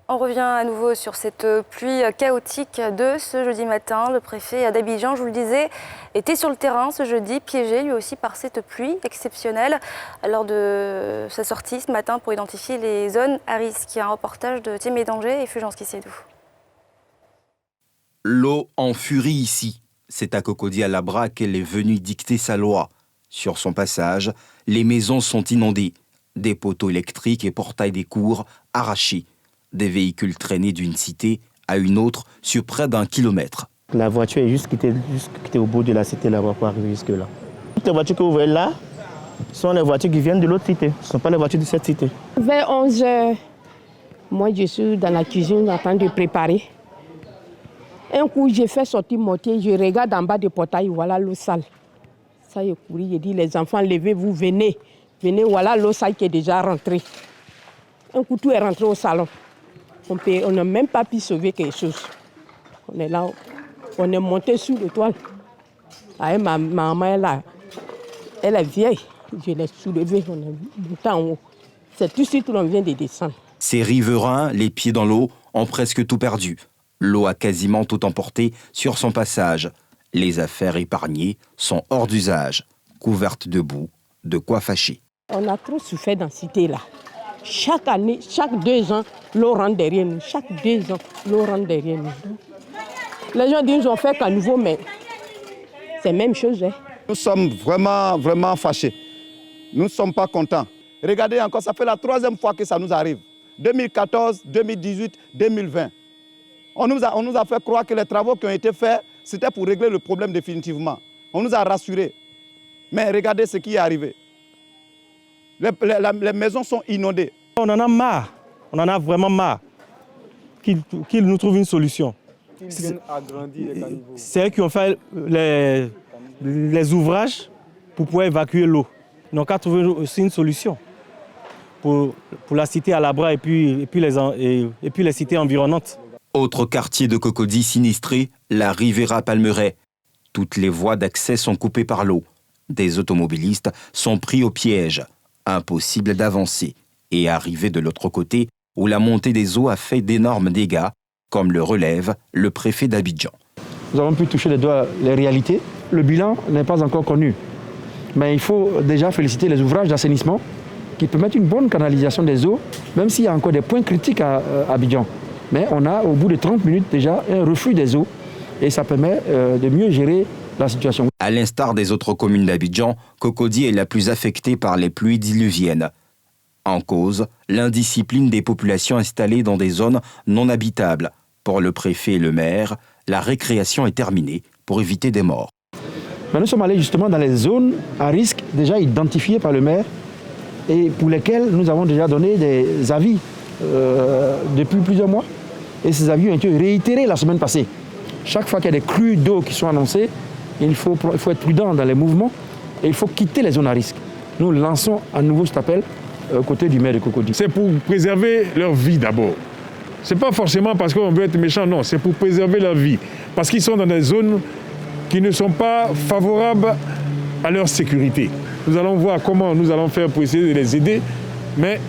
On revient à nouveau sur cette pluie chaotique de ce jeudi matin. Le préfet d'Abidjan, je vous le disais, était sur le terrain ce jeudi, piégé lui aussi par cette pluie exceptionnelle lors de sa sortie ce matin pour identifier les zones à risque. Il y a un reportage de Thierry Danger et Fulgence Kissédou. L'eau en furie ici. C'est à Cocody-à-Labra qu'elle est venue dicter sa loi. Sur son passage, les maisons sont inondées. Des poteaux électriques et portails des cours arrachés. Des véhicules traînés d'une cité à une autre sur près d'1 kilomètre. La voiture est juste quittée au bout de la cité là-bas pour arriver jusque-là. Toutes les voitures que vous voyez là sont les voitures qui viennent de l'autre cité. Ce ne sont pas les voitures de cette cité. Vers 11h, moi je suis dans la cuisine en train de préparer. Un coup, j'ai fait sortir mon pied, je regarde en bas du portail, voilà l'eau sale. Ça y est couru, j'ai dit les enfants, levez-vous, venez. Venez, voilà l'eau sale qui est déjà rentrée. Un coup, tout est rentré au salon. On n'a même pas pu sauver quelque chose. On est là, on est monté sur le toit. Ah, ma maman est là. Elle est vieille. Je l'ai soulevée, on est monté en haut. C'est tout de suite qu'on vient de descendre. Ces riverains, les pieds dans l'eau, ont presque tout perdu. L'eau a quasiment tout emporté sur son passage. Les affaires épargnées sont hors d'usage, couvertes de boue, de quoi fâcher. On a trop souffert dans cette cité-là. Chaque année, chaque 2 ans, l'eau rentre derrière nous. Chaque 2 ans, l'eau rentre derrière nous. Les gens disent qu'ils ont fait qu'à nouveau, mais c'est la même chose. Hein. Nous sommes vraiment fâchés. Nous ne sommes pas contents. Regardez encore, ça fait la 3e fois que ça nous arrive. 2014, 2018, 2020. On nous a fait croire que les travaux qui ont été faits, c'était pour régler le problème définitivement. On nous a rassurés. Mais regardez ce qui est arrivé. Les maisons sont inondées. On en a marre, on en a vraiment marre qu'ils nous trouvent une solution. Qu'ils viennent agrandir les caniveaux. C'est eux qui ont fait les ouvrages pour pouvoir évacuer l'eau. Ils n'ont qu'à trouver aussi une solution pour la cité à Labra et puis les cités environnantes. Autre quartier de Cocody sinistré, la Rivera Palmeraie. Toutes les voies d'accès sont coupées par l'eau. Des automobilistes sont pris au piège. Impossible d'avancer et arriver de l'autre côté où la montée des eaux a fait d'énormes dégâts, comme le relève le préfet d'Abidjan. Nous avons pu toucher les doigts les réalités. Le bilan n'est pas encore connu. Mais il faut déjà féliciter les ouvrages d'assainissement qui permettent une bonne canalisation des eaux, même s'il y a encore des points critiques à Abidjan. Mais on a, au bout de 30 minutes déjà, un reflux des eaux et ça permet de mieux gérer la situation. À l'instar des autres communes d'Abidjan, Cocody est la plus affectée par les pluies diluviennes. En cause, l'indiscipline des populations installées dans des zones non habitables. Pour le préfet et le maire, la récréation est terminée pour éviter des morts. Mais nous sommes allés justement dans les zones à risque déjà identifiées par le maire et pour lesquelles nous avons déjà donné des avis depuis plusieurs mois. Et ces avis ont été réitérés la semaine passée. Chaque fois qu'il y a des crues d'eau qui sont annoncées, il faut être prudent dans les mouvements et il faut quitter les zones à risque. Nous lançons à nouveau cet appel aux côtés du maire de Cocody. C'est pour préserver leur vie d'abord. Ce n'est pas forcément parce qu'on veut être méchant, non, c'est pour préserver leur vie. Parce qu'ils sont dans des zones qui ne sont pas favorables à leur sécurité. Nous allons voir comment nous allons faire pour essayer de les aider, mais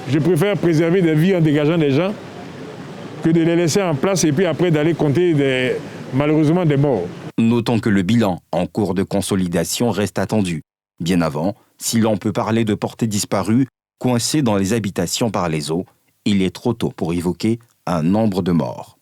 je préfère préserver des vies en dégageant des gens que de les laisser en place et puis après d'aller compter malheureusement des morts. Notons que le bilan en cours de consolidation reste attendu. Bien avant, si l'on peut parler de portées disparues, coincées dans les habitations par les eaux, il est trop tôt pour évoquer un nombre de morts.